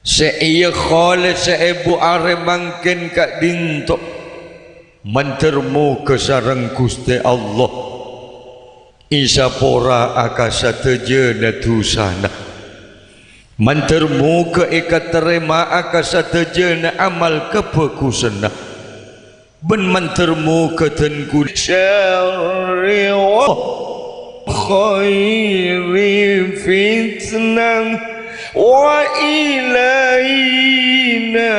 Saya khol seibu are mangkin kak dinto mentermu ke sareng Gusti Allah isa pora akasa tejena tusana mentermu ke ikat terima akasa tejena amal kepekusana ben mentermu ke tengku syarri wa khairi fitnah wa ilaina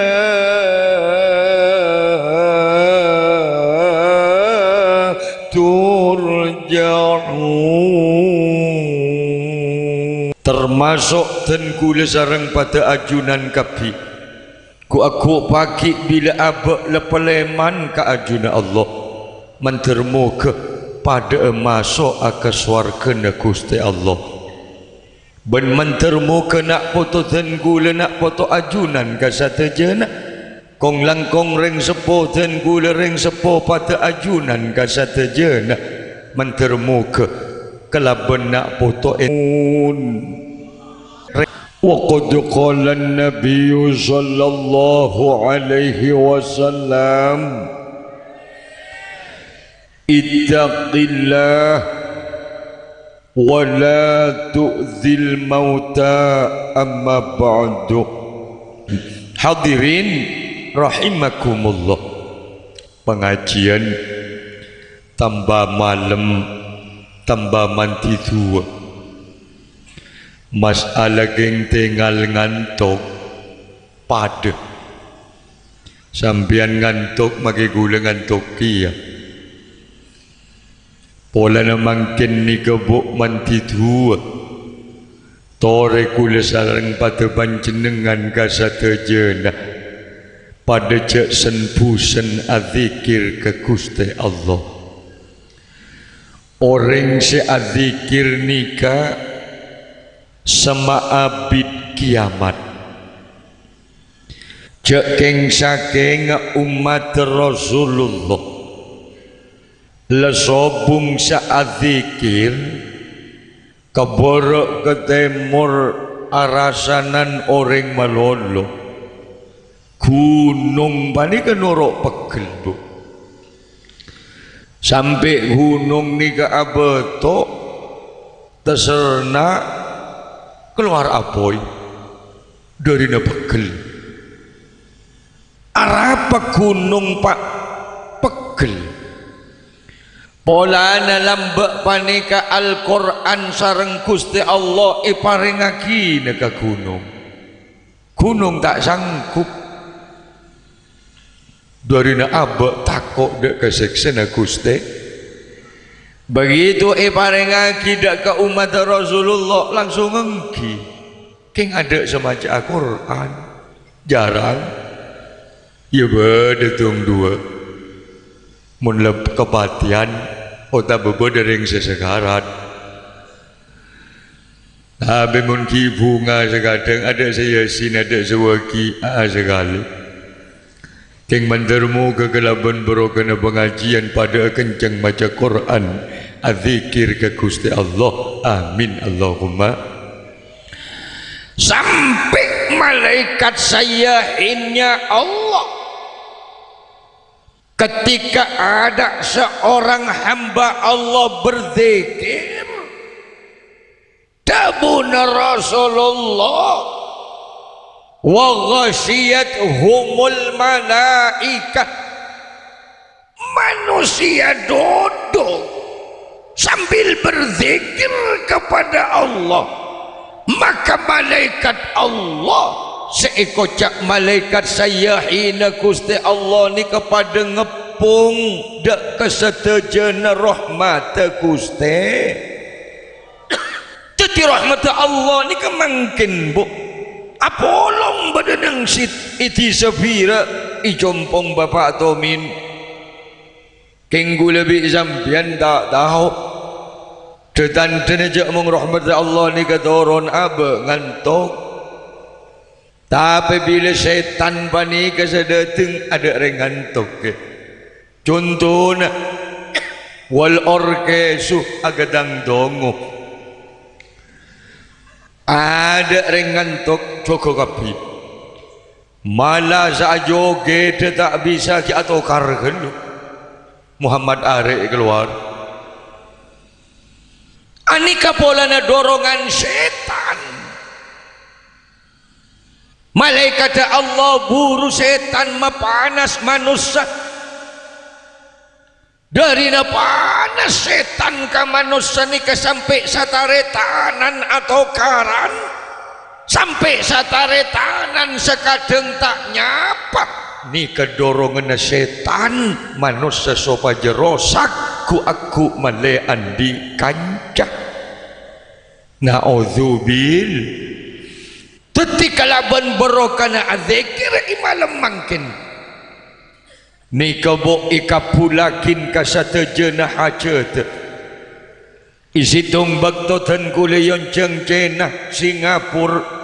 turja'un. Termasuk tengku sareng pada ajunan kapi ku aku pagi bila abak lepeleman ke ajunan Allah mentermu ke pada masuk ke swarga Gusti Allah ben mentermu ke nak foto tengku nak foto ajunan ke satu jena kong langkong ring sepo tengku ring sepo pada ajunan ke satu jena mentermu ke kelaban nak foto وقد قال النبي صلى الله عليه وسلم اتق الله ولا تؤذي الموتى أما بعد. Hadirin rahimakumullah, pengajian tambah malam tambah manti tua masalah geng tinggal ngantuk pada sambian ngantuk magi gula ngantuk kia pola na mangkin ni kebuk manti tua tore kula sarang pada panjenengan kasata jena pada cek senpusen adzikir ke Gusti Allah orang se adzikir nikah sama abid kiamat cekeng saking umat Rasulullah lesobung saadzikir keborok ke timur arasanan orang malolo gunung bani ke norok pegel bu sampai gunung ni ke abeto terserna keluar apoy dari nepegel arapa gunung pak pegel polana lambek panika Al-Quran sareng Gusti Allah iparingaki neka gunung tak sanggup dari na abek takok dek keseksena Gusti begitu iparingaki dak ke umat Rasulullah langsung ngengki king ada semacam Al-Quran jarang ya bedetung dua mun lep kepatian ota bebo dereng sesekarat tapi mun ki bunga sekadang ada saya sin ada sewaki sekali king mentermu ke kelaban berokana pengajian pada kencang baca Quran adzikir ke Gusti Allah amin Allahumma sampai malaikat sayyahinnya Allah ketika ada seorang hamba Allah berzikir tabuna Rasulullah wa ghashiyatuhumul malaikah manusia duduk sambil berzikir kepada Allah maka malaikat Allah seekocak malaikat sayyahina Gusti Allah ni kepada ngepung dak kesetejana rahmat Gusti jadi rahmat Allah ni kemangkin bu apolong badanang sit iti safira ijompong bapak tomin kenggu lebih zampian tak tahu detan tenejak mong rahmat Allah ni ketoron abe ngantuk tapi bila setan pani kesedateng ada orang ngantuk contohnya wal orkesu agadang dongo ada rengan tok joko kapi Malah sajoge dia tak bisa ki atau kargen Muhammad Arif keluar. Anika polana dorongan setan. Malaikat Allah buru setan mapanas manusia. Dari na panas setan ka manusia ni sampai sataretanan atau karan. Sampai sataretanan sekadeng tak nyapak ni kedorongan setan manusia sopa jerosak ku aku malean di kancah na'udzubil tetika laban berokana adzikir imalam mangkin ni kebok ikapulakin kasatejena hajat isitung baktotan kuleyon ceng cenah Singapura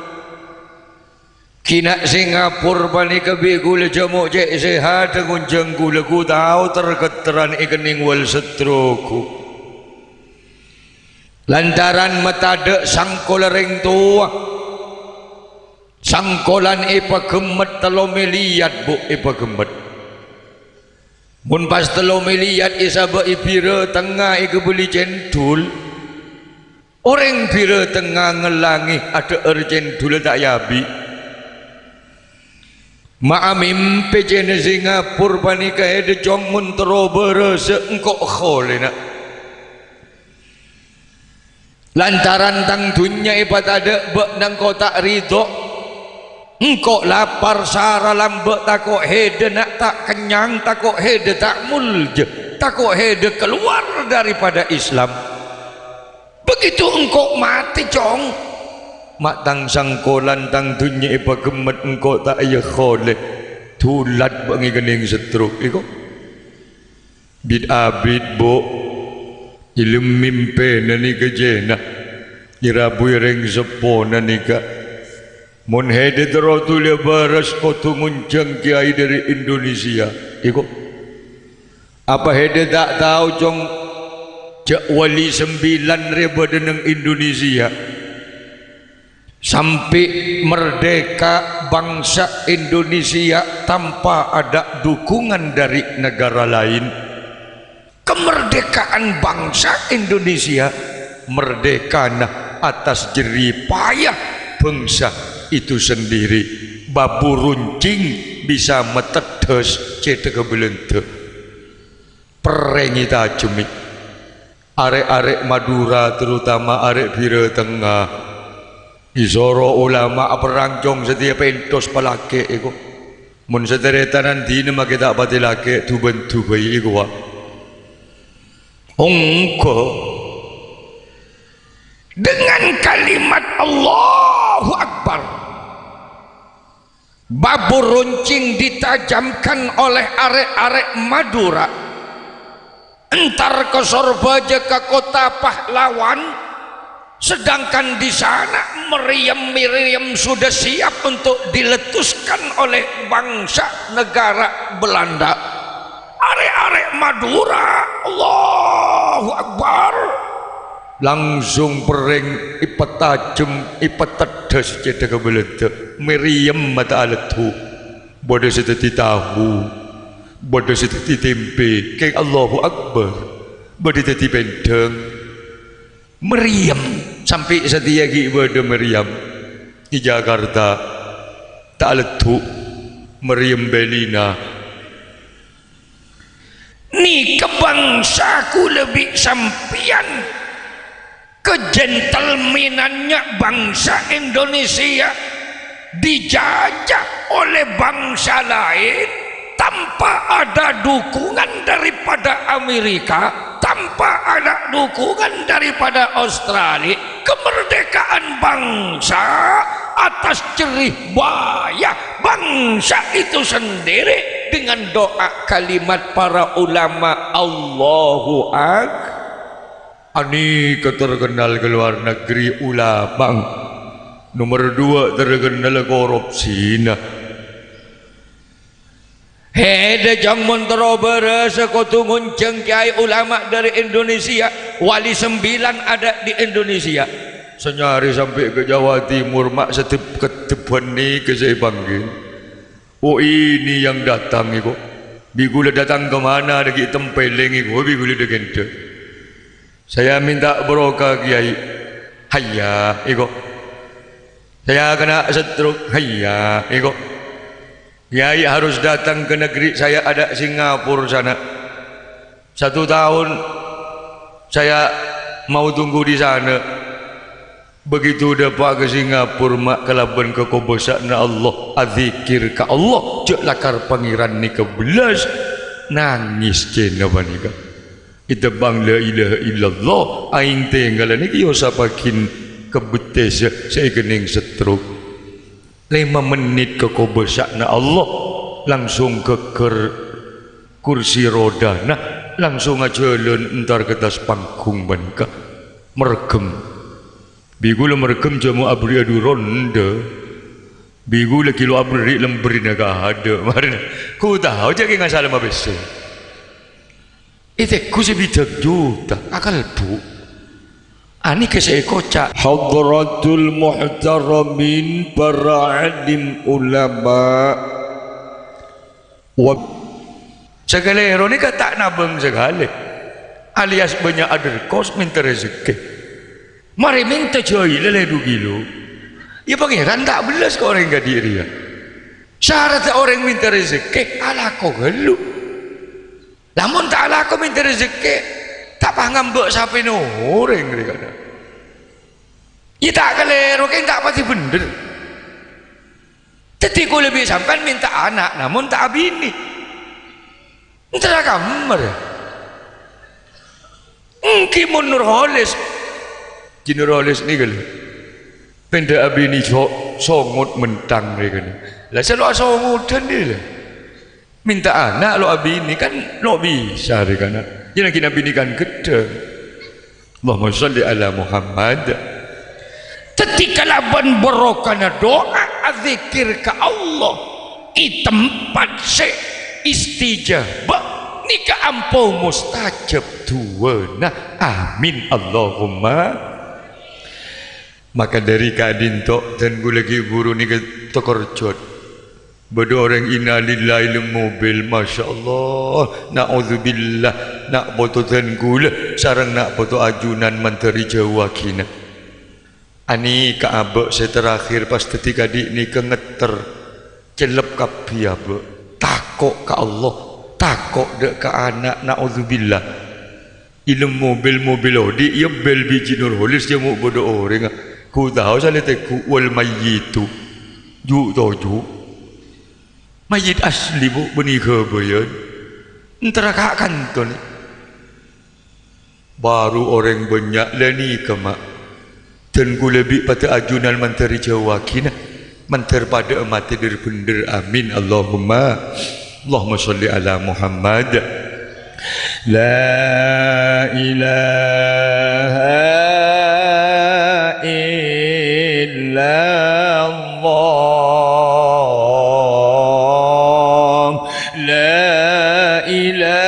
kina Singapura bani kebi gule jemuk cek sehat kunjeng gule ku tahu tergeteran ikening wal setroku lantaran metade sangkol ring tua sangkolan ipa gemet telo miliat bu ipa gemet mun pas telo miliat isaba ibira tengah ike beli jendul orang bira tengah ngelangi ada jendul tak yabi ma'amim pejene Singapura panika ede jong muntro berese engkok kholena lantaran tang dunya ipat ada bek nang kota ridho engkau lapar sara lambek takok hede nak tak kenyang takok hede tak mulje takok hede keluar daripada Islam begitu engkau mati cong mak tang sangkolan tang dunya ipa gemet engkau tak ayah khole tulat bangi gening setruk iko bid bo ilum mimpe nani kejena irabui ring sepo nani ka mun hede terotulia baras kotu nguncang kiai dari Indonesia iko apa hede tak tahu cong cak wali 9 ribu dengan Indonesia sampai merdeka bangsa Indonesia tanpa ada dukungan dari negara lain kemerdekaan bangsa Indonesia merdeka nah atas jerih payah bangsa itu sendiri babu runcing bisa metetes cetek belente perengi tajumi arek-arek Madura terutama arek Bira Tengah isoro ulama perancong setiap pentos palake iko mun sederetanan dina makita pati lake tu bentu bayi iko wa ongko dengan kalimat Allahu Akbar babur runcing ditajamkan oleh arek-arek Madura entar ke Sorbaja ke kota pahlawan sedangkan di sana meriam-meriam sudah siap untuk diletuskan oleh bangsa negara Belanda arek-arek Madura Allahu Akbar langsung pereng ipat tajam ipat tedes cedak belete meriam mata aletu bodoh seteti tahu bodoh seteti tempe keng Allahu Akbar bodoh seteti benteng meriam sampai setia gi bodoh meriam di Jakarta tak aletu meriam Belina ni kebangsaku lebih sampian kegentelmenannya bangsa Indonesia dijajah oleh bangsa lain tanpa ada dukungan daripada Amerika tanpa ada dukungan daripada Australia kemerdekaan bangsa atas jerih payah bangsa itu sendiri dengan doa kalimat para ulama Allahu Akbar ani keterkenal ke luar negeri ulama nomor 2 terkenal korupsi nah hede jang montro berasa kotu ngunceng kiai ulama dari Indonesia wali 9 ada di Indonesia senyari sampai ke Jawa Timur mak setep ketepan ni ke saya panggil Oh ini yang datang itu. Bigula datang ke mana degi tempeleng itu. Bigula degente. Saya minta barokah kiai. Hayya itu. Saya kena stroke. Hayya itu. Kiai harus datang ke negeri saya, ada Singapura sana. 1 tahun saya mau tunggu di sana. Begitu dapat ke Singapura mak kelaban ke kobosakna Allah, azikir ka Allah, cek lakar pangeran ni kebelas nangis cina banika. Ita bang la ilaha illallah aing tinggal ni kyo sapakin kebetes saya kening stroke. 5 menit ke kobosakna Allah langsung ke kursi roda. Nah, langsung aja entar ke atas panggung banika meregem. Bigula merekam jamu abri adu ronda. Bigula kilo abri lemberi naga ada. Marina, ku tahu je nggak salah mabese. Itu ku sebitak juta akal bu. Ani kesai kocak. Hadratul muhtaramin para alim ulama. Segala ni kata nabeng segala. Alias banyak ada kos minta rezeki. Mari minta joy lele 2 kilo. Ya pangeran tak belas ke orang gak diri ya. Syarat orang minta rezeki ala kau gelu. Namun tak ala kau minta rezeki tak paham buat siapa no orang mereka. Ya tak kalero kan tak pasti bener. Tapi kau lebih sampai minta anak namun tak bini. Entah kamar. Mungkin Nurholis generalis ni kali penda abi ni songot mentang mereka ni lah selalu songotan dia lah minta anak lo abi ni kan lo bisa mereka nak jangan kena abi ni kan gede. Allahumma salli ala Muhammad. Ketika laban barokana doa azikir ka Allah i tempat se istijabah nika ampo mustajab tuwana amin Allahumma. Maka dari kadin tok dan gue lagi buru ni ke Tokorjot. Bada orang innalillahi mobil, masya Allah, na'udzubillah, nak foto dan gula, sarang nak foto ajunan menteri Jawa kina. Ani ka abek saya terakhir pas ketika di ni ke ngeter, celep kapi abek, takok ka Allah, takok dek ka anak, na'udzubillah. Ilmu mobil odi, ia bel biji Nurholis dia mau bodoh orang. Ku tahu saya teku wal mayyitu ju toju mayyit asli bu benih kebayan entara kakan tu ni baru orang banyak lani kema dan ku lebih pada ajunan menteri Jawa kina menteri pada mati dari bener amin Allahumma salli ala Muhammad. La ilaha illallah, la ilaha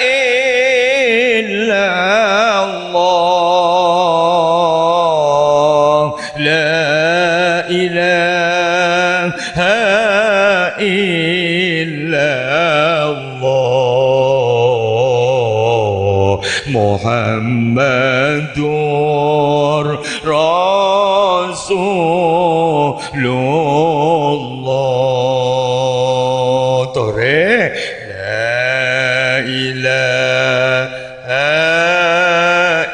illallah, la ilaha illallah, Muhammadur Rasulullah. Tore la ilaha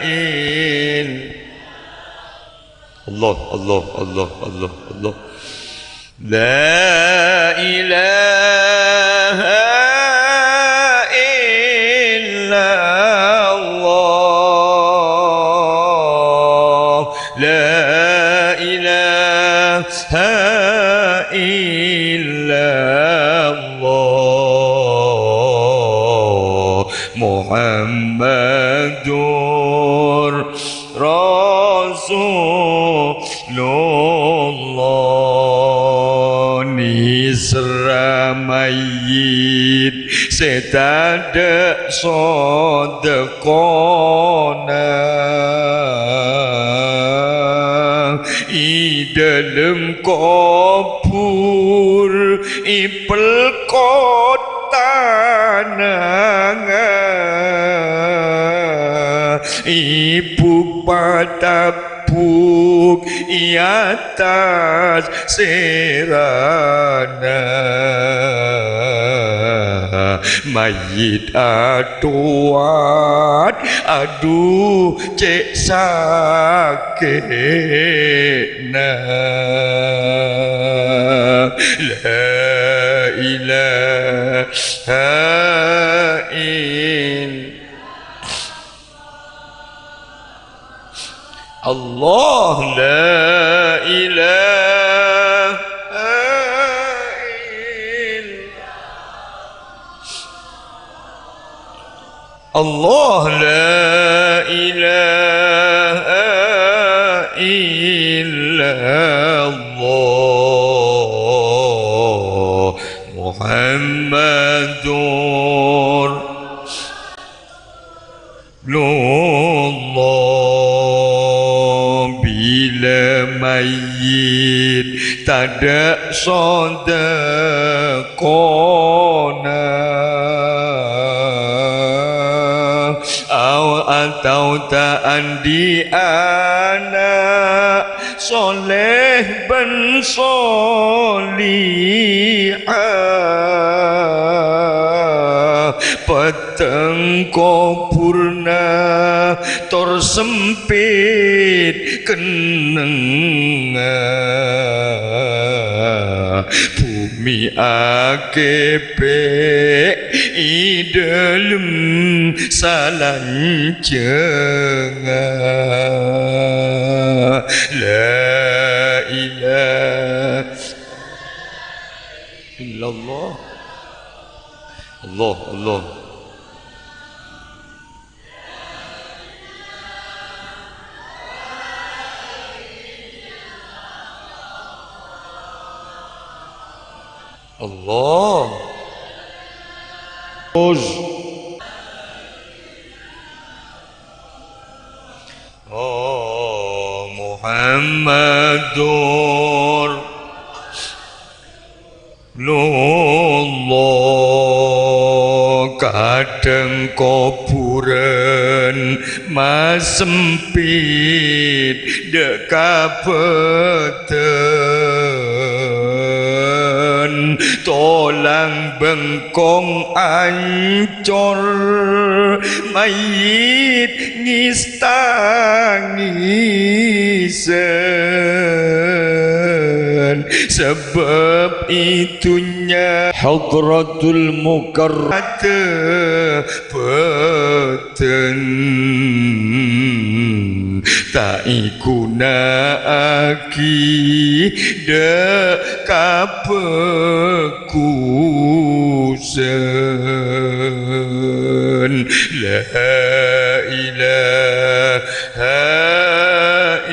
illallah, Allah la ilaha illallah, la ilaha illallah, Muhammadur Rasulullah. Nisra mayyit setada sodakona i dalam kubur ipel kota nangan ibu patapuk i atas serana mayit atuat aduh cek sakit la ilaha illallah Allah la ilaha illallah Allah la ilaha illallah Muhammadur Rasulullah bila mayit tak ada sedekona atau tak andi anak soleh ben solihah peteng kopurna tor sempit kenenga bumi akepe i dalam salancenga la ilaha illallah Allah Allah Allah Oh Muhammadur Rasulullah kadang kuburan mas sempit dekapeten tolang bengkong ancor mayit ngistangisen sebab itunya hadratul mukarram peten tak ikuna aki dekapekusen la ilaha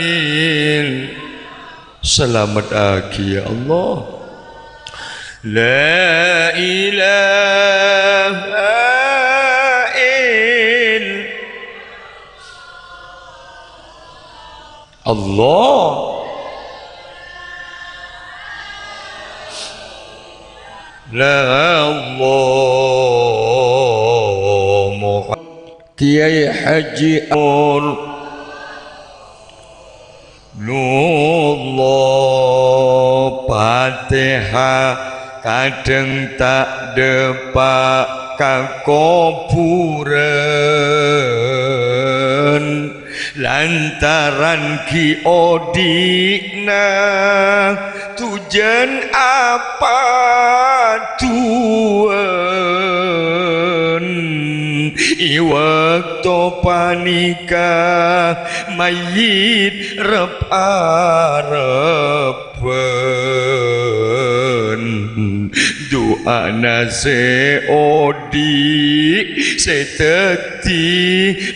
illallah selamat aki ya Allah la ilaha illallah Allah la Allah Muhammad Kiai Haji Nullah Fatihah kadang tak depak kakuburan lantaran ki odikna tujan apa tuan iwaktu panika mayit rep-arepen doa nase odik seteti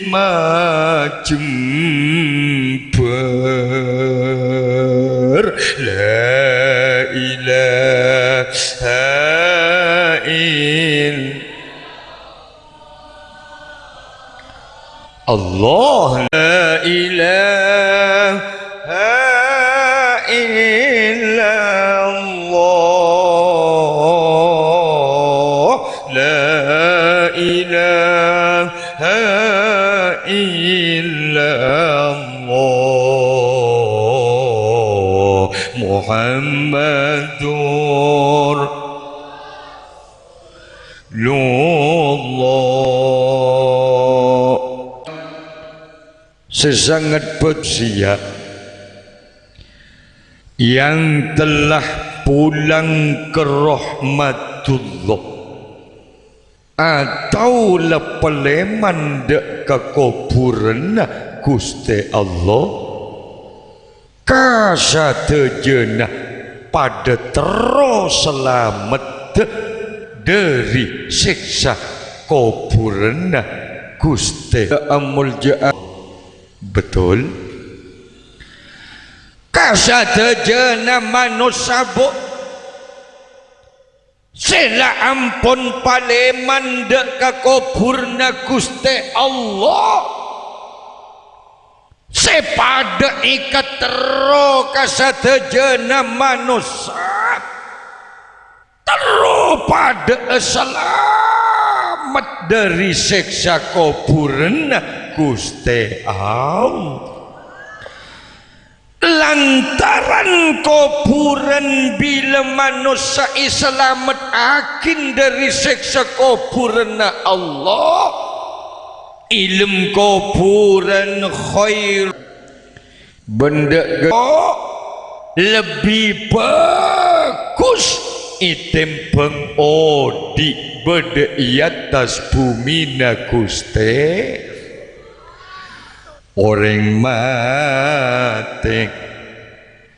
majemper la ilaha illallah Allah la ilaha illallah la ilaha illallah Muhammadur Rasulullah. Sesangat bersia yang telah pulang ke rahmatullah atau lepeleman dek ke kuburan Gusti Allah kasate jenah pada terus selamat dari siksa kuburan Gusti amul ja'a. Betul kasate jenah manusia bu sila ampun paleman dek ka kuburna Gusti Allah sepada ikat tero kasate jenah manusia tero pada selamat dari siksa kuburan Gusti Allah. Lantaran kuburan bila manusia selamat akin dari siksa kuburan Allah, ilm kuburan khair benda lebih bagus item pengodi beda atas bumi na Gusti. Orang mati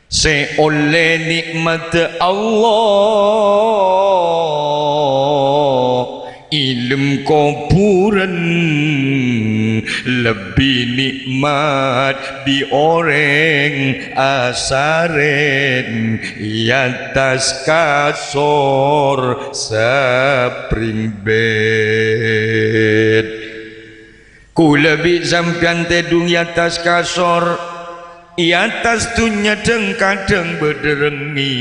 seoleh nikmat Allah ilm kuburan lebih nikmat di orang asaren atas kasur spring bed. Kula bi sampean tedung atas kasur atas dunya kadang rengi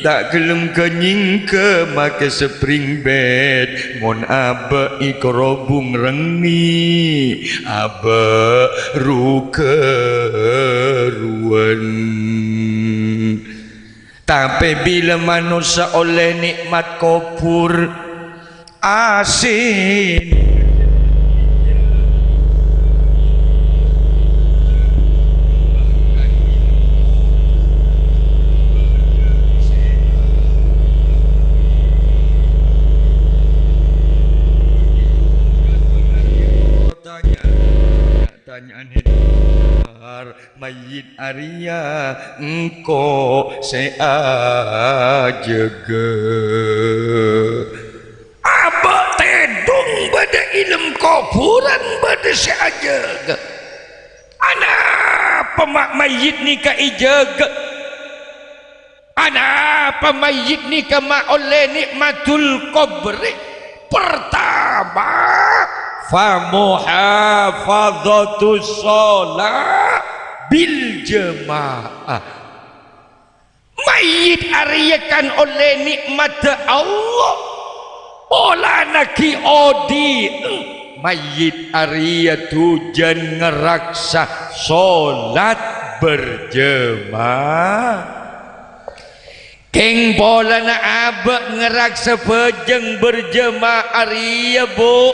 tak gelem kenying ke make spring bed mon aba ikrobung rengi aba rukeruan. Tapi bila manusia oleh nikmat kubur asin pertanyaan mayit Arya engkau seajaga abak tedung pada ilm kuburan pada seajaga apa mak mayit ni ka ijaga apa mayit ni ka ma oleh nikmatul kubri. Pertama famuhafadhatus shalah bil jamaah. Mayit ariakan oleh nikmat Allah olah naki odi mayit aria tujan ngeraksa solat berjemaah. Keng bola na abak ngeraksa pejeng berjemaah aria bu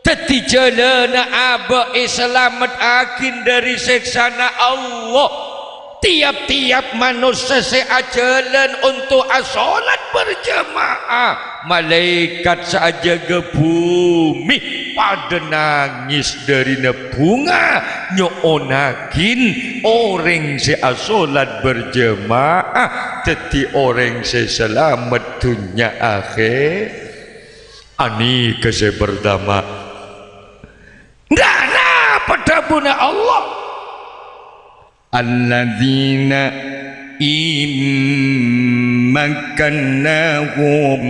teti jalana aba selamat akin dari seksana Allah. Tiap-tiap manusia seajalan untuk asolat berjemaah. Malaikat saja ke bumi pada nangis dari bunga nyonakin orang seasolat berjemaah teti orang selamat dunia akhir. Ani kese berdama dana pada buna Allah alladzina immakannahum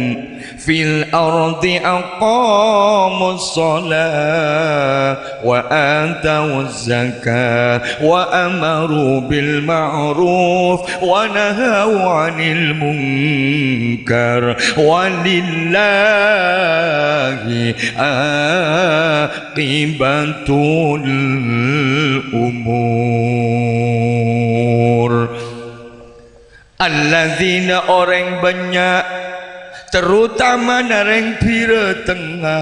fil ardi aqamus shalah wa atawuz zakah wa amaru bil ma'ruf wa nahaw 'anil munkar walillahi aqibatul umur. Alladzina orang banyak terutama nareng pira tengah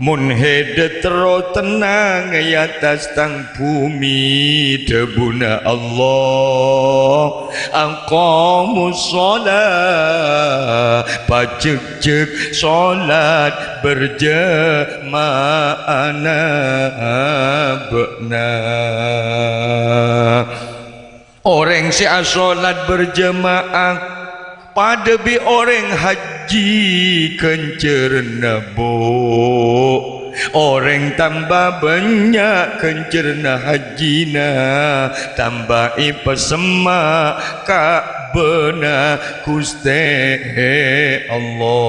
mun hede tero tenang di atas tang bumi debuna Allah aqamus shalah pajek-jek solat berjamaah benar. Orang si solat berjemaah pada bi orang haji kencerna bo. Orang tambah banyak kencerna hajina tambah ipasema Ka'bana Gusti Allah.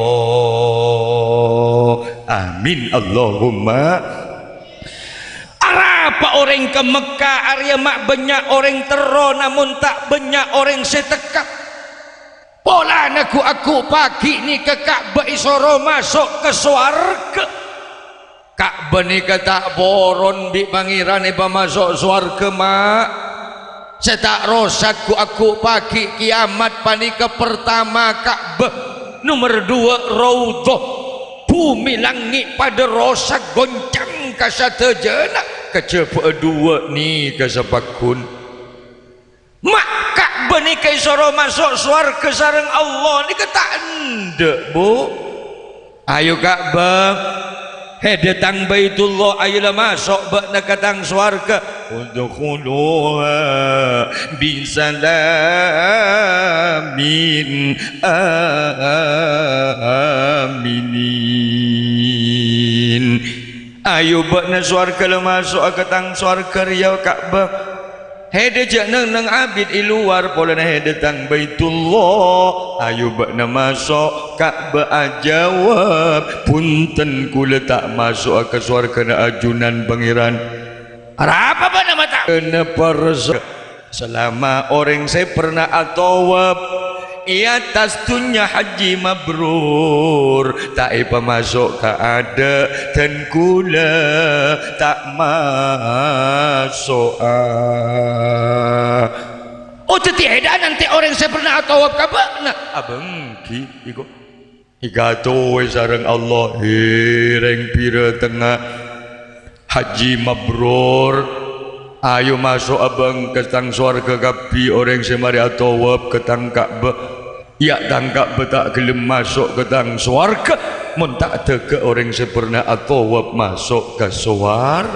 Amin Allahumma. Apa orang ke Mekah Arya mak banyak orang tero namun tak banyak orang setekap. Pola aku pagi ni ke Ka'bah isoro masuk ke swarga. Ka'bah ni kata boron bi pangeran iba masuk swarga mak. Saya tak rosak aku pagi kiamat panika pertama Ka'bah, nomor 2 Raudhah, bumi langit pada rosak goncang kasata jena kecepa dua ni kasapakun mak Ka'bah ni kai soro masuk swarga sareng Allah ni kata ende bu. Ayo Ka'bah datang Baitullah ayolah masuk bak nak katang swarga udkhuluha bisalamin aminin. Ayo bak na swarga la masuk katang swarga riau Ka'bah. Hede je nang abid di luar pola na hede tang Baitullah. Ayo bak na masuk Ka'bah ajawab punten kula tak masuk ke swarga na ajunan pangeran. Apa ba nama tak? Kenapa selama orang saya pernah atawab i atas dunia haji mabrur tak ipa masuk ke ada dan kula tak masuk oh tiada nanti orang saya pernah atawab kabak nah abang ki iko igato sareng Allah hireng pira tengah haji mabrur. Ayo masuk abang ke tang swarga kapi orang semari atawab ke tang Ka'bah. Ya tang Ka'bah tak gelem masuk ke tang swarga mun tak teke orang sepernah atawab masuk ke swar.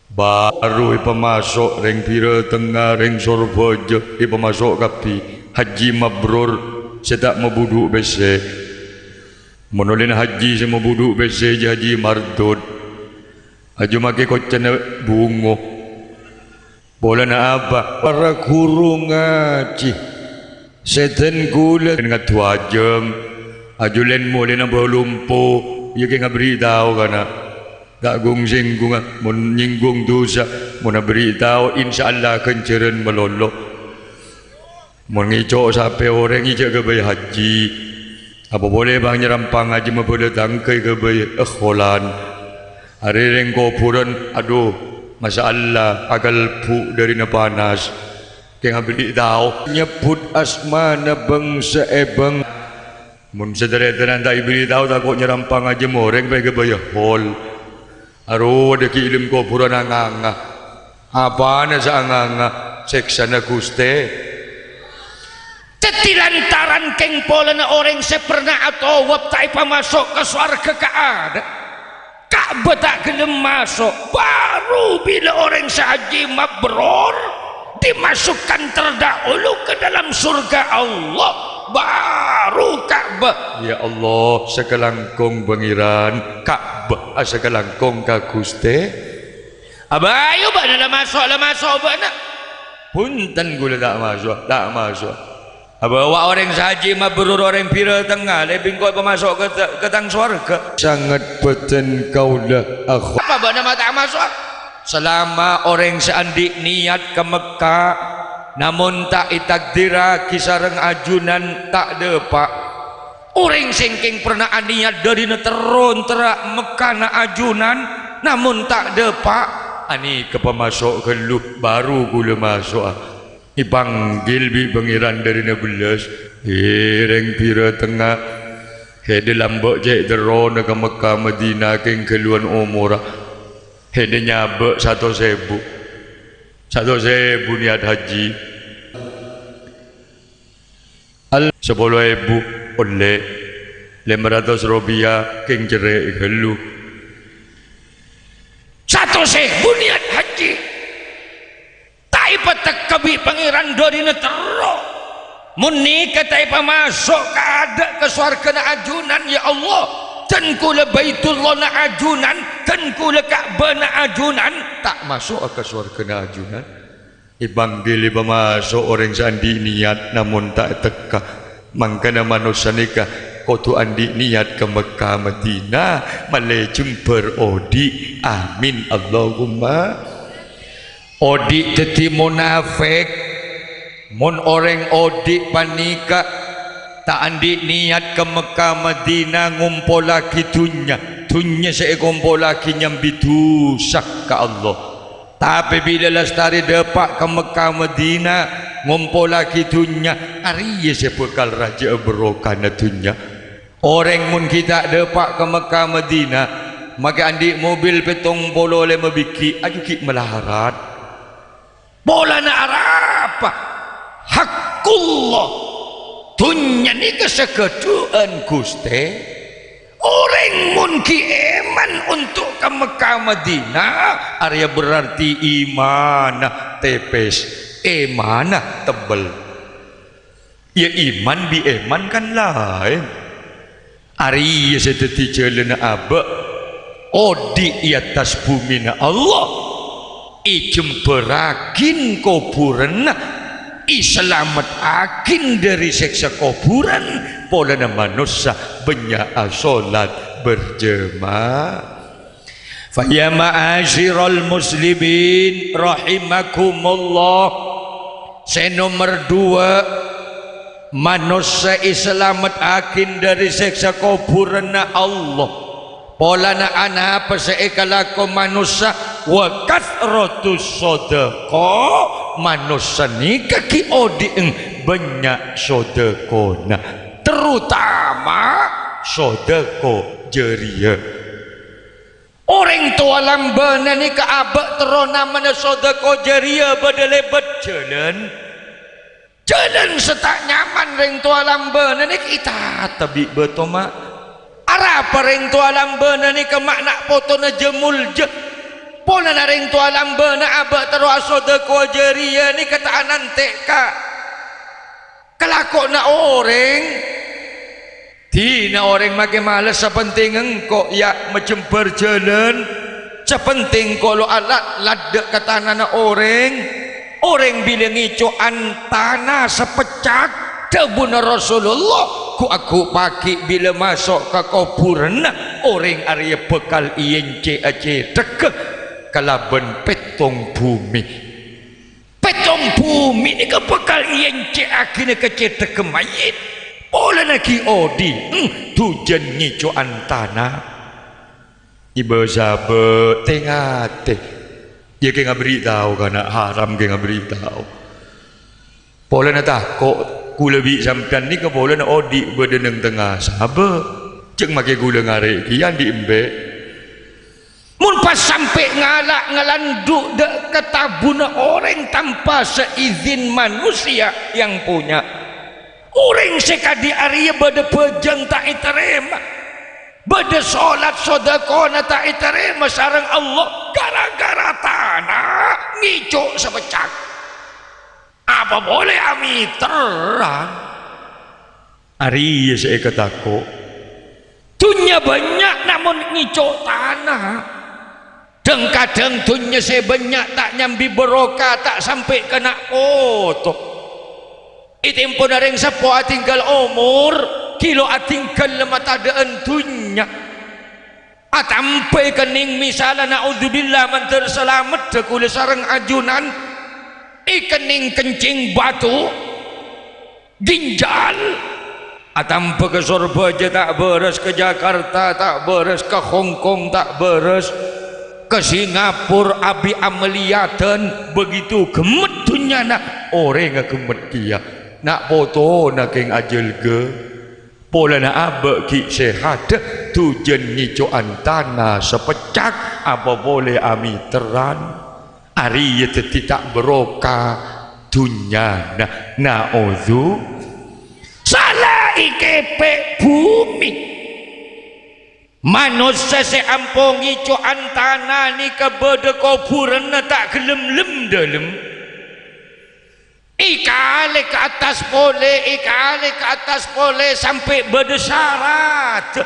Baru ipa masuk ring pira tengah ring sorbojo ipa masuk kapi haji mabrur. Saya tak mau buduk bese menolin haji saya mau buduk bese haji mardud. Aju make kocan bungo bola na apa para guru ngaji setan gula dengan tuajeng aju len mole na bolumpo ya ke ngabri tahu kana tak gungsing gunga mun nyinggung dosa mun beri tahu insyaallah kenceren melolo mun ngico sampai orang ngico ke bayi haji apa boleh bang nyerampang haji mabole tangkai ke bayi kholan. Hari rengko puran, aduh, masalah agal pu dari na panas. Kaya ngabili tahu nyebut asma na bangsa ebang. Mun sedere-dere tak ibili tahu tak kok nyerampang aja moreng bagi bayar hol. Aduh, ada kilim ko puran anganga. Apa na sa anganga? Seksa na guste. Tetilantaran keng pola na orang sepernah atau wap tak masuk ke swarga ka ada. Ka'bah tak gelem masuk baru bila orang sahaji mabrur dimasukkan terdahulu ke dalam surga Allah baru Ka'bah. Ya Allah sekelangkung pangeran Ka'bah sekelangkung ka Gusti abayo ba na masuk bana punten gula tak masuk bawa orang sahaji mabrur orang pira tengah lebih kau masuk ke tang surga. Sangat peten kaulah akhu. Apa benda tak masuk? Selama orang seandik niat ke Mekah namun tak itakdira kisareng ajunan tak ada pak. Orang sengking pernah niat dari neteron terak Mekah na ajunan namun tak ada pak. Ani ke pemasuk ke lu baru gula masuk. Ipanggil bi pangeran dari 16 reng pira tengah hede lambok jek deron ke Mekah Madinah keng keluan umurah hede nyabek 1.000 niat haji 10.000 oleh 500 rupiah keng cerai kelu 1.000 niat haji ipatak kabi pangeran dari netero muni kata ipa masuk ke ada ke surga na ajunan ya Allah dan kula baitullah na ajunan dan kula Ka'bah na ajunan tak masuk ke surga na ajunan ipanggil ipa masuk orang sandi niat namun tak teka mangkana manusia nikah kotu andi niat ke Mekah Madinah malai jumper odi amin Allahumma. Odik teti munafik mun orang odik panika tak andi niat ke Mekah Madinah ngumpul lagi tunya saya kumpul lagi nyambi dosa ke Allah tapi bila lestari depak ke Mekah Madinah ngumpul lagi tunya hari saya bekal raja berokana tunya orang mun kita depak ke Mekah Madinah maka andi mobil petong polo oleh mebiki ajuki melaharat bola na apa hakullah tunya ni kesekeduan Gusti orang mungkin iman untuk ke Mekah Madinah area berarti iman tepes iman tebel ya iman bi iman kan lain area seteti jalan abak odi di atas bumi na Allah ijemperakin kuburan selamat akin dari seksa kuburan pola manusia banyak solat berjemaah faya ma'asyiral muslimin rahimakumullah nomor 2 manusia selamat akin dari seksa kuburan Allah pola na ana paseekala ko manusia wa kathratus sedekah manusia ni kaki odi banyak sedekah terutama sedekah jariah orang tua lambana ni ke abak terona mana sedekah jariah badalebat jalan setak nyaman ring tua lambana ni kita tabi betoma arah pareng tu alam bena ni ke makna foto na jemul je pola na reng tu alam bena abak taruh sedekah jariah ni kata nanti ka kelakok na orang tina orang makin malas sepenting engkau ya macam berjalan sepenting kalau alat ladak kata na orang bila ngicuan tanah sepecak debuna Rasulullah ku aku pagi bila masuk ke kuburan orang area bekal INC aje dek kalaban petong bumi ni ke bekal INC akhirnya kecedek ke mayit boleh lagi odi tujuan ngicuan tanah ibu sahabat tengate dia kena beritahu karena haram kena beritahu boleh nak takut gula bi sampean ni ke boleh nak odik berdeneng tengah sahabat ceng make gula ngarek kian diembe mun pas sampai ngalak ngalanduk dek ketabuna orang tanpa seizin manusia yang punya orang sekadi area bade pejang tak iterima bade solat sedekah tak iterima sareng Allah gara-gara tanah ngicuk sepecak apa boleh ami terang hari saya kataku dunia banyak namun ngicok tanah dan kadang dunia saya banyak tak nyambi berokah tak sampai kena kotok Itempon na rin sa po atinggal umur, kilo atinggal na matadaan dunya. At ampay kaning misala na'udzubillah man terselamat sekula sarang ajunan, ikaning kencing batu, ginjal. At ampay ke Surabaya tak beres, ke Jakarta tak beres, ke Hong Kong tak beres, ke Singapura abi ameliatan, begitu gemet dunya nak orang gemet dia. Nak foto nak keng ajal ke pola nak abak ki sehat tujen ngicoan tanah sepecak apa boleh ami teran hari ya tidak berokah dunya na ozu salah ikepe bumi manusia seampung ngicoan tanah ni kebeda kuburan tak gelem-lem dalam ikale ke atas boleh sampai berdesyarat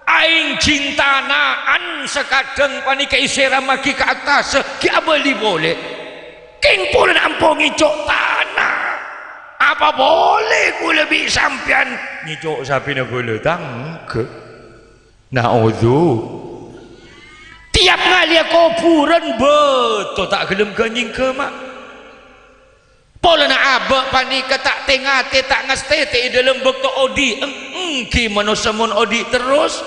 aing cinta naan sekadang panika isiramaki ke atas ki abeli boleh king pun ampungi cok tanah apa boleh ku lebih sampian ngicok sapi na boleh tangke na'udhu tiap ngali kuburan betul tak gelem kenying ke mak pola na abak panika tak tengate tak ngastete dalam bekto odi ki manusia mon odi terus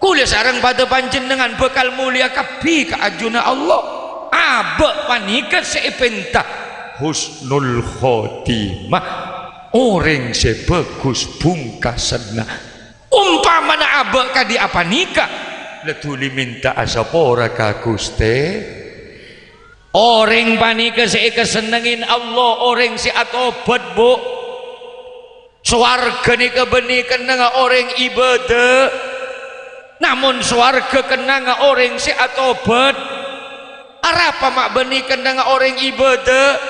kula sarang pada panjenengan bekal mulia kapi ka ajuna Allah abak panika seipentah husnul khotimah orang sebagus pungkasanna umpama na abak kadi apa nikah letuli minta asapora ka Guste orang panika si kesenengin Allah orang si atobat bu swarga ni kebeni kenang orang ibadah namun swarga kenang orang si atobat arapa mak beni kenang orang ibadah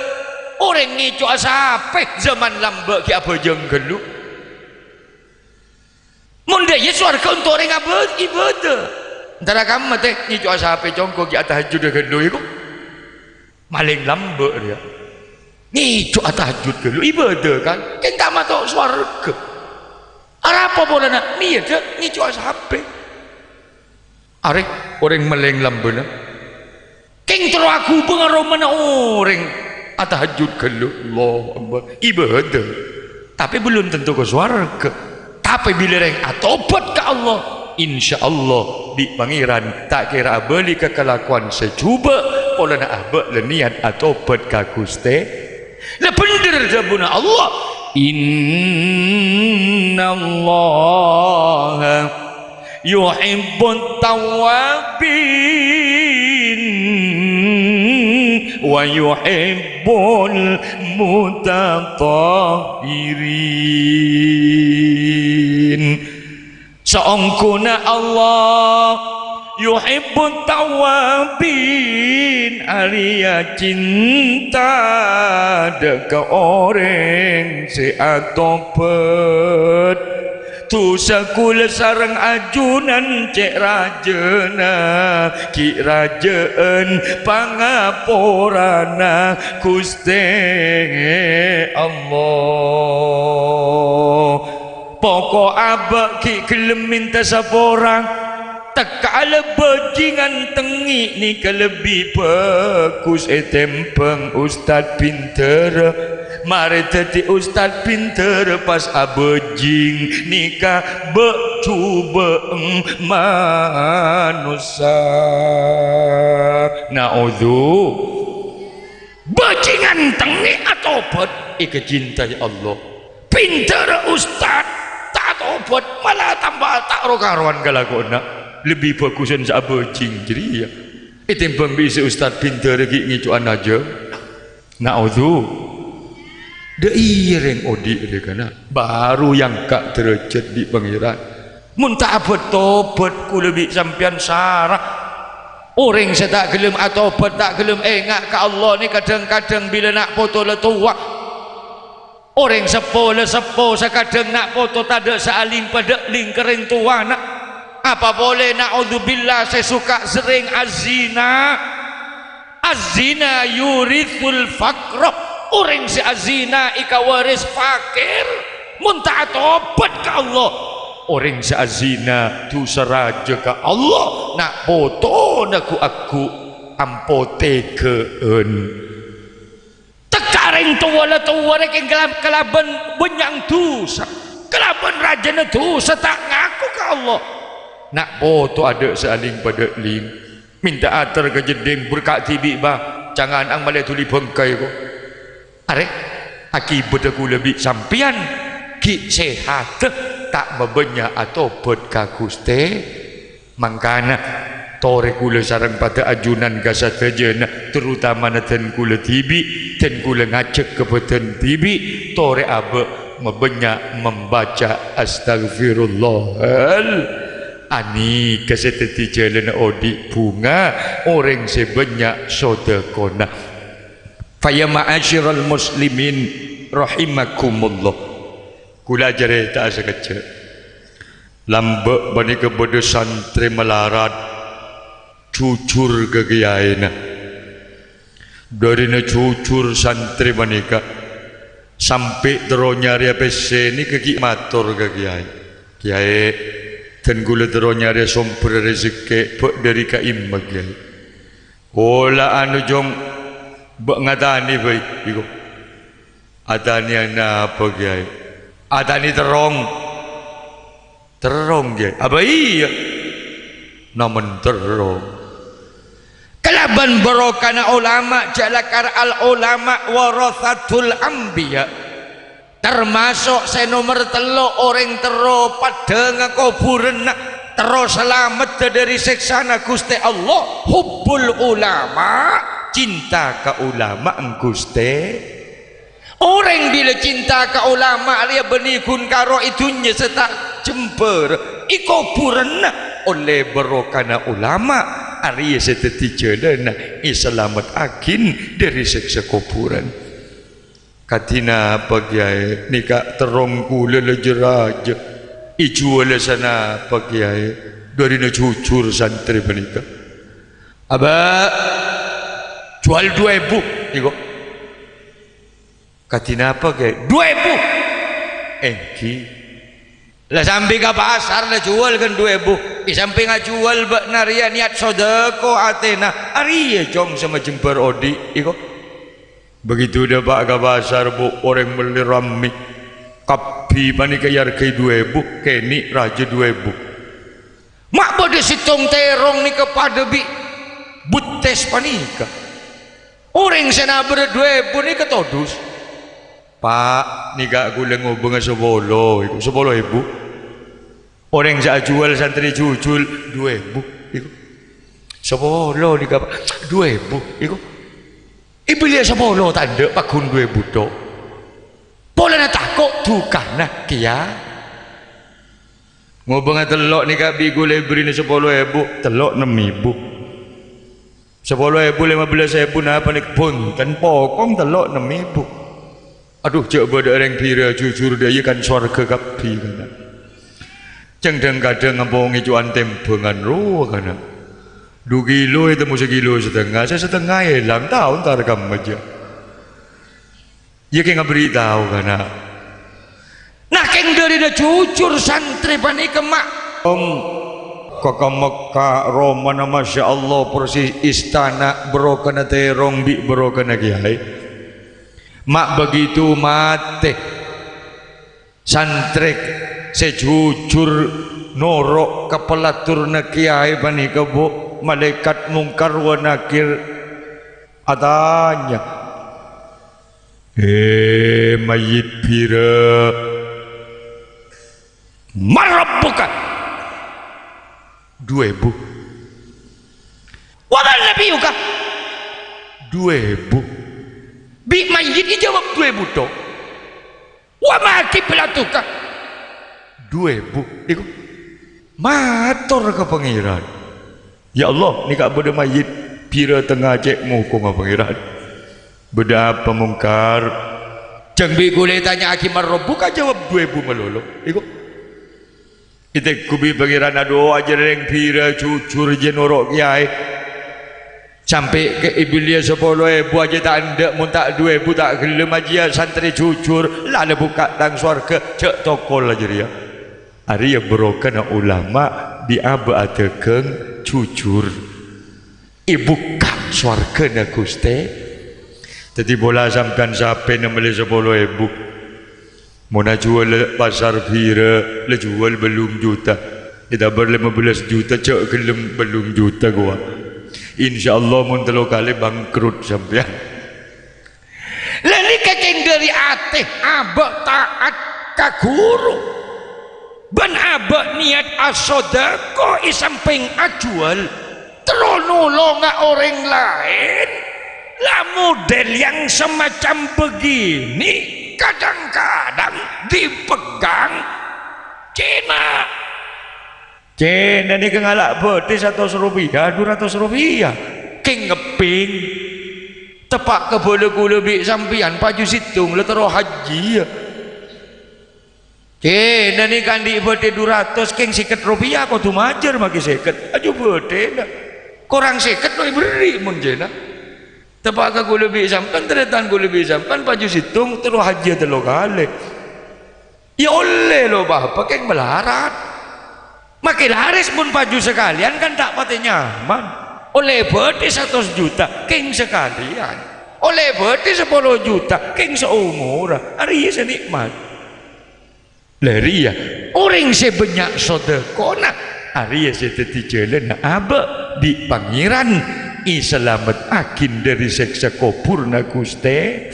orang ngicu asape zaman lambak ki apa jeng geluk mundaya swarga untuk orang ibadah antara kamu mati ngicu asape congko ki tahajud geluk iku maling lambak dia ngicu tahajud geluk ibadah kan kita masuk swarga apa boleh nak ni ada ngicu asape arek orang maling lambak king terus aku pengaruh mana orang tahajud geluk Allah ibadah tapi belum tentu ke swarga tapi bila orang atobat ke Allah insyaallah di pangeran tak kira beli kekelakuan secuba pola nak abak le niat atobat ka Guste le bener jabuna Allah innallaha yuhibbut tawwabin wa yuhibbul mutatahhirin seongkuna Allah yuhibbut tawabin alia cinta deka orang si atobat tu sakula sarang ajunan cek rajana ki rajaan pangaporana Guste Allah pokok abak ki gelem minta saporang tekala bajingan tengi ni lebih bagus tempeng ustad pinter mari tadi ustad pinter pas abajing nikah becuba manusia na'udhu bajingan tengi atau bet ika cintai Allah pinter ustad tak tobat malah tambah tak rokaruan galakona lebih bagusan sabajing jadi ya itempang bisa ustad pinter lagi ngicuan aja na'udhu dah iya yang odi dia kana baru yang kak derajat di pangeran mun tak tobat ku lebih sampian sarah orang saya tak gelem atau tak gelem engak ke Allah ni kadang-kadang bila nak foto letua orang sepo sekadang nak foto tak ada saling pada ling kering tua nak apa boleh na'udzubillah saya suka sering azina yurithul faqra orang si azina ika waris fakir muntah tobat ke Allah orang si azina tu seraja ke Allah nak foto nak aku ampote keun tekareng tua rek kelaban benyang dosa kelaban rajana dosa tak ngaku ke Allah nak foto ada saling pada ling minta atar ke jeding berkat tibi bah jangan ang malai tuli bengkai ko arek akibat aku lebih sampian ki sehat tak membenya atau berkakuste mangkana tore kula sarang pada ajunan kasat kejena terutama naten kula tibi ten kula ngacek kebetan tibi tore abe membenya membaca astagfirullahal ani kaseteti jalan odi bunga orang sebanyak sodakona faya ma'asyiral muslimin rahimakumullah kula jare tak sekecil lambek bani kepada santri melarat jujur ke kiai dari na jujur santri manika sampai terus nyari PC ni ke matur ke kiai dan gula terus nyari sumber rezeki dari kaim kiai ola anu jong bak ngatani baik iku atani apa kiai atani terong kiai apa iya namun terong kelaban barokana ulama jalakar al ulama warathatul anbiya termasuk nomor telo orang tero pada ngakuburan terus selamat dari siksana Gusti Allah hubbul ulama cinta ke ulama Gusti orang bila cinta ke ulama dia benikun karo itunya setak jember ikuburan oleh barokana ulama Arya seteti jalan selamat akin dari siksa kuburan katina apa kiai nikah terong kula lejeraja ijual sana apa kiai dari na jujur santri menikah aba jual 2.000 iko katina apa kiai 2.000 engki lah sampai ke pasar lah jual kan 2.000 sampai ngajual bak naria niat sodako atena aria jong sama jemper odi iko begitu dah bak ke pasar bu orang beli rami kapi pani kayar ke 2.000 keni raja 2.000 mak pada situng terong ni kepada bi butes panika orang sana ber 2.000 ni ketodus pak ni gak gula ngobeng 10 iku 10.000 orang yang jual santri jujul 2.000 iku 10 ni gak 2.000 iku ibu lihat 10 tanda pakun 2.000 tok pola nak takut tukana kia ngobeng telok ni gak bi gula beri ni 10.000 telok 6.000 10.000 15.000 apa ni pun kan pokong telok 6.000 aduh coba ada orang pira jujur dia kan surga kapi kana cengdeng kadang ngomong ijuan tempengan ruh kana 2 kilo itu mesti kilo setengah saya setengah hilang tahu ntar kamu aja ya kayak beritahu kana nah keng dari na jujur santri pani kemak Kaka Mekah Roma Masya Allah persis istana berokana terong bi berokana kiai mak begitu mate santrek sejujur norok kepelatur na kiai bani kebo malaikat mungkar wa nakir adanya mayit pira marabbuka 2.000 waman nabiyuka 2.000 bi mayit dijawab 2.000 tok wa ma kiblatuka 2.000 iku matur ke pangeran ya Allah ni kak beda mayit pira tengah cek mukung ke pangeran beda apa mungkar jang bi kule tanya akimar buka jawab 2.000 melolo iku ite kubi pangeran ado aja reng pira jujur je norok kiai sampai ke ibulia 10,000 aja tak ada, mun tak 2,000 tak gelem aja santri jujur lah buka tang swarga cek tokol aja dia. Hari yang berokan ulama diabatekeun jujur. Ibu kak swarga na Gusti. Tadi bola sampean sampai na beli 10,000. Mau nak jual pasar Vira, le jual belum juta. Kita ber 15 juta cek gelem belum juta gua. InsyaAllah mun 3 kali bangkrut sampean. Lalu kakek dari ateh abak taat ka guru. Ben abak niat asodako isamping ajual. Terus nolong orang lain. Lah model yang semacam begini kadang-kadang dipegang Cina. Cina ni kengalak betis 100 rupiah 200 rupiah king ngeping tepak ke bola lebih sampian paju situng le terus haji ya. Cina ni kan di betis 200 king siket rupiah kau tu majer maki siket aju betis korang siket lo beri mun Cina tepak ke lebih sampan teretan lebih sampan paju situng terus haji 3 kali ya oleh lo bapak king melarat. Makin laris pun baju sekalian kan tak pati nyaman. Oleh beti 100 juta king sekalian. Oleh beti 10 juta king seumur. Hari ini senikmat. Lari ya orang sebanyak sodekona. Hari ini seteti jalan abak di pangeran iselamat akin dari seksa kubur na Gusti.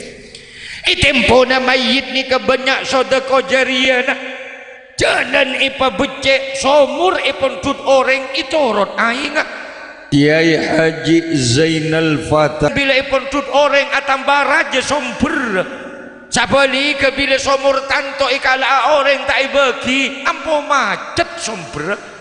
Tempo na mayit ni kebanyak sodeko jariana. Jalan ipa becek somur ipun tut orang itu rot aing Kiai Haji Zainal Fatah bila ipun tut orang atamba raja somber sabali ke bila somur tanto ikala orang tak ibagi ampo macet somber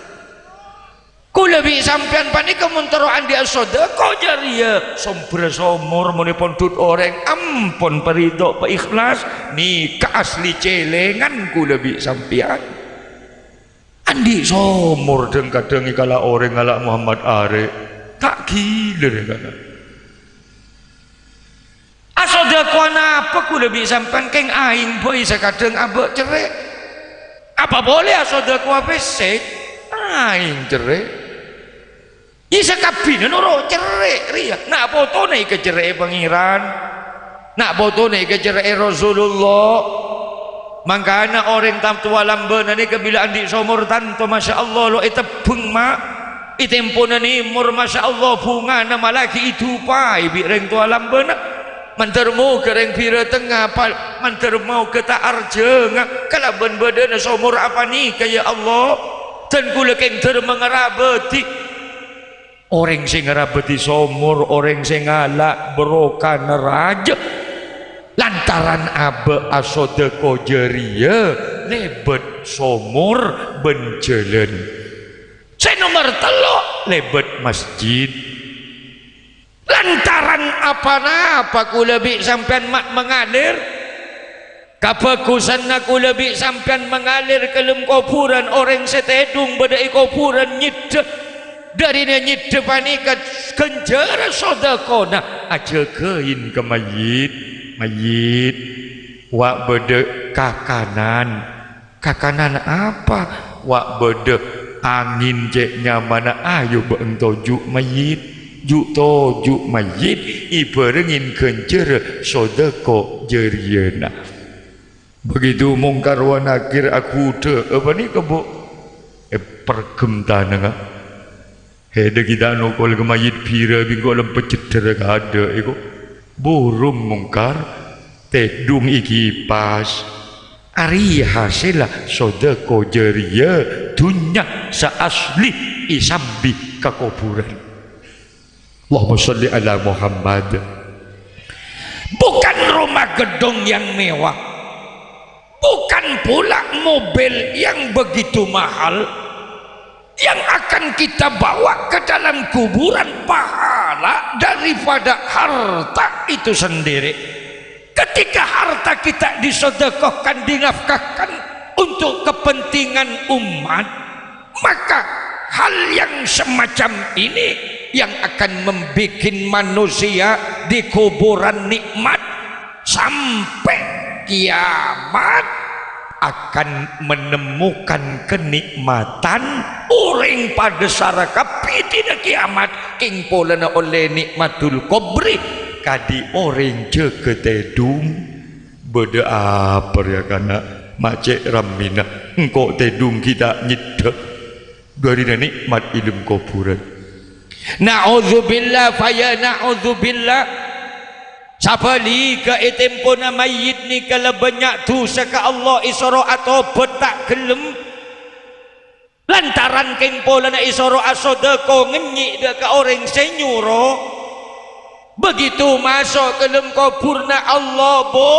ku lebih sampean panik kemuntaroan dia sedekah jariah somber somur menipun tut orang ampun perido pa ikhlas ni ka asli celengan ku lebih sampean andi somur deng kadang ikala orang ngalak Muhammad Are tak gila kan asodekah apa ku lebih sampean keng aing boy sekadang abek cerai apa boleh asodekah pesek aing cerai isa kabin nuro cerai ria nak foto nih ke cerai pangeran nak foto nih ke cerai Rasulullah mangkana orang tam tua lamben ni kebilaan di somor tanto masya Allah lo itepung mak itempo ni mur masya Allah bunga nama lagi itu pai bireng tua lamben mantermu kereng pira tengah mantermu ke tak arjeng kalau ben-beden somor apa ni kaya Allah dan kula keng termengerabeti orang sing ngerabeti somur orang sing ngalak berokan raja lantaran abe asodeko jeria lebet somur bencelen saya nomor 3 lebet masjid lantaran apa-apa ku lebih sampean mak mengalir kapakusan aku lebih sampean mengalir ke lem kuburan orang setedung bedai kuburan nyidek dari nyid depan ikat kenjara sodakona aja kein ke mayit wak bede kakanan apa wak bede angin ceknya mana ayo beng tojuk mayit juk tojuk mayit iberengin kenjara sodako jeriana begitu mungkar wa nakir aku te apa ni kebo pergem tanah hede kita nukol ke mayit pira bingko lempet cedera ada iko burung mungkar tedung iki pas ari hasilah sodako jeria dunya saasli isambi ke kuburan Allahumma sholli ala Muhammad bukan rumah gedung yang mewah bukan pula mobil yang begitu mahal yang akan kita bawa ke dalam kuburan pahala daripada harta itu sendiri. Ketika harta kita disedekahkan, dinafkahkan untuk kepentingan umat, maka hal yang semacam ini yang akan membuat manusia di kuburan nikmat sampai kiamat akan menemukan kenikmatan orang pada saraka pitina kiamat king polana oleh nikmatul kubri kadi orang je ketedung beda apa ya kana macet ramina engkau tedung kita nyedek dari nikmat ilmu kuburan. Na'udzubillah faya na'udzubillah. Sabali ke itempona mayit ni kalau banyak dosa ke Allah isoro atau betak gelem lantaran kengpola na isoro asodeko ngenyik dek ke orang senyuro begitu masuk ke dalam kubur na Allah bo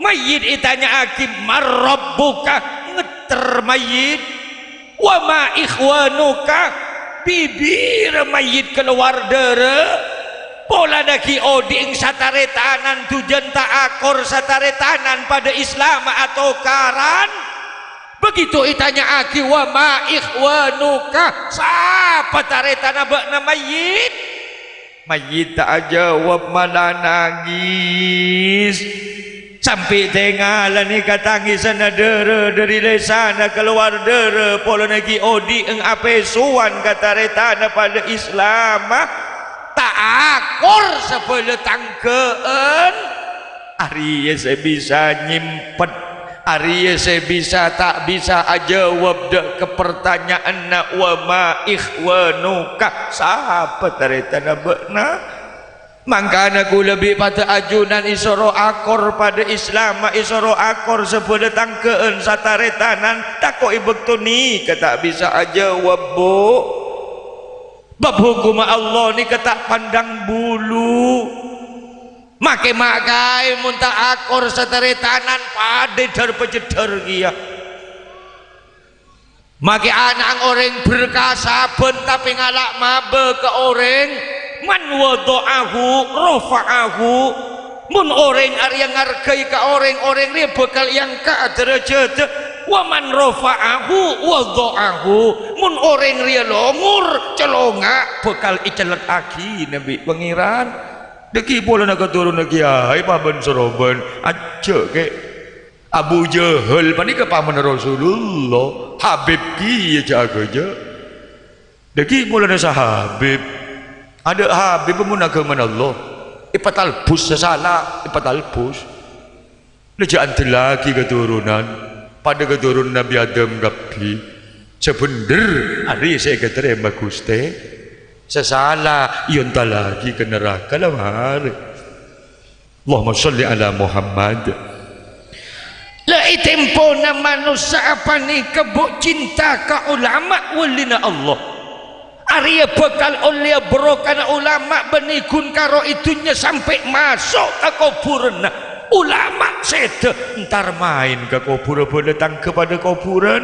mayit itanya akim marrabbuka ngeter mayit wa ma ikhwanuka bibir mayit keluar dere pola daki oding sataretanan tujuan tak akor sataretanan pada Islam atau karan begitu itanya aki wa ma ikhwanuka siapa taretana bakna mayit mayit tak jawab malah nangis sampai tengalan ni katangisan dere dari lesana keluar dere pola daki oding ape suan kataretana pada Islam tak akor sepuluh tangkean hari saya bisa nyimpet hari saya bisa tak bisa jawab dek ke pertanyaan na wa ma ikhwanuka sahabat taretana bekna mangkana ku lebih pada ajunan isoro akor pada Islam isoro akor sepuluh tangkean sataretanan tak kok ibektuni kata bisa jawab bu bab hukum Allah ni ketak pandang bulu makai munta akor sataretanan pada dar pejedar kia makai anak orang berkasa ben tapi ngalak mabe ke orang man wadu'ahu rofa'ahu mun orang yang ngargai ke orang dia bakal yang ke derajat waman rofa'ahu wadu'ahu mun orang ria longur celonga bakal icelet aki Nabi pengiran deki pola nak turun lagi ai paben seroben aja ke Abu Jahal pani ke paman Rasulullah Habib ki jaga je deki pola na sahabib ada Habib mun agama Allah ipatal bus salah ipatal bus lejaan lagi keturunan pada keturun Nabi Adam gapi sebener hari saya keterima Gusti sesalah yonta lagi ke neraka lah hari Allahumma sholli ala Muhammad la itempo na manusia apa ni kebuk cinta ke ulama walina Allah Arya bekal oleh berokana ulama benikun karo itunya sampai masuk ke kuburan ulama sete ntar main ke kuburan datang kepada kuburan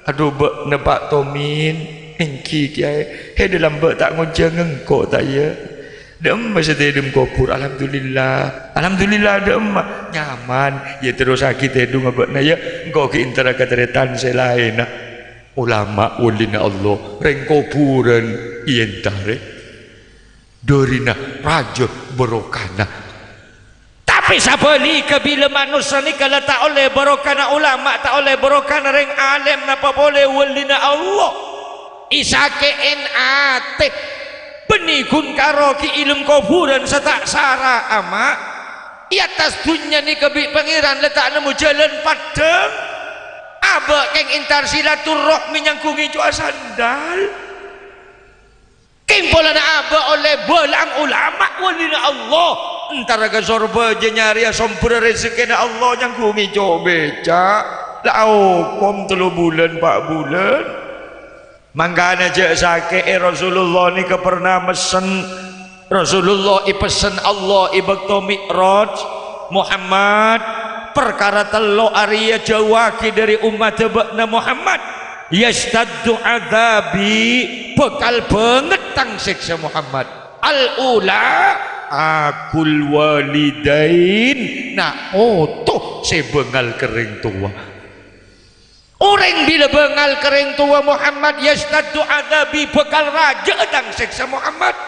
aduh bek nebak tomin engki kiai he dalam bek tak ngonceng engkau tak ya dem masa tedum kubur alhamdulillah dem nyaman ya terus sakit tedum abek na ya engkau ke intera kateretan selain ulama ulina Allah reng kuburan ientare dorina raja berokana tapi sabali kebila manusia ni kalau tak oleh berokana ulama tak oleh berokana reng alim napa boleh ulina Allah isake ate benikun karo ki ilmu kuburan setak sara ama i atas dunia ni kebi pangeran letak nemu jalan padang aba keng intar silaturahmi nyangkungi jua sandal kimpolan aba oleh belang ulama walina Allah entar ke sorba je nyari sompur rezeki na Allah nyangkungi jua beca lau kom 3 bulan 4 bulan manggana je sakit Rasulullah ni ke pernah mesen Rasulullah ipesen Allah ibakto mi'raj Muhammad perkara telo Arya jawaki dari umat bakna Muhammad yastaddu azabi bekal bengetang siksa Muhammad al-ula akul walidain na otoh sebengal kering tua Orang bila bengal kering tua Muhammad yastaddu adabi bekal raja dan seksa Muhammad.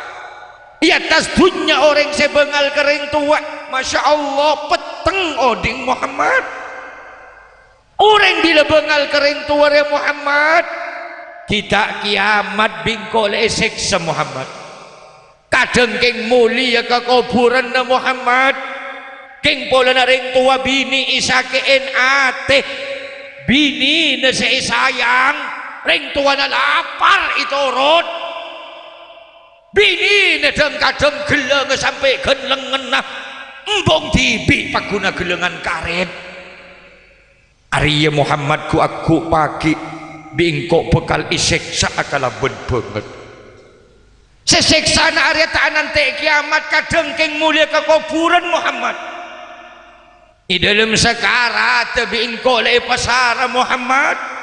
Di atas dunia orang sebengal kering tua, Masya Allah peteng oding Muhammad. Orang bila bengal kering tua Muhammad, kita kiamat bingko le seksa Muhammad. Kadang keng mulia ke kuburan Muhammad, keng pola na ring tua bini isakeen ate, bini na sayang, ring tua na lapar iturut. Bini na kadang gelang sampai gelengan na embong tibi paguna gelengan karet. Arya Muhammad ku aku pagi bingkok bekal iseksa akala banget. Seseksa na arya taanan te kiamat kadang keng mulia ke kuburan Muhammad. Di dalam sekarat bingkok le pasara Muhammad.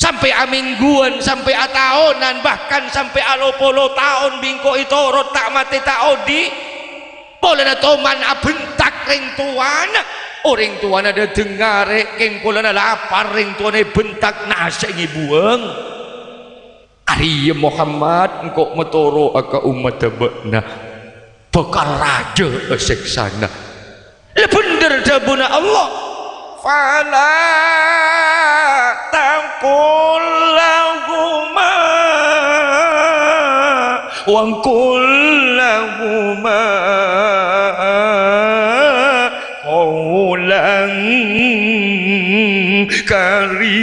Sampai amingguan, sampai ataonan, bahkan sampai alopolo tahun bingko itu rot tak mati tak odi. Boleh na toman abentak ring tuana. Orang tuana ada dengar keng pola na lapar ring tuana bentak nasi ngibuang. Ari Muhammad engkau metoro aka umat tebakna bekal raja seksana. Bener jabuna Allah. Fala taqul lahuma wa qul lahuma qawlan karima.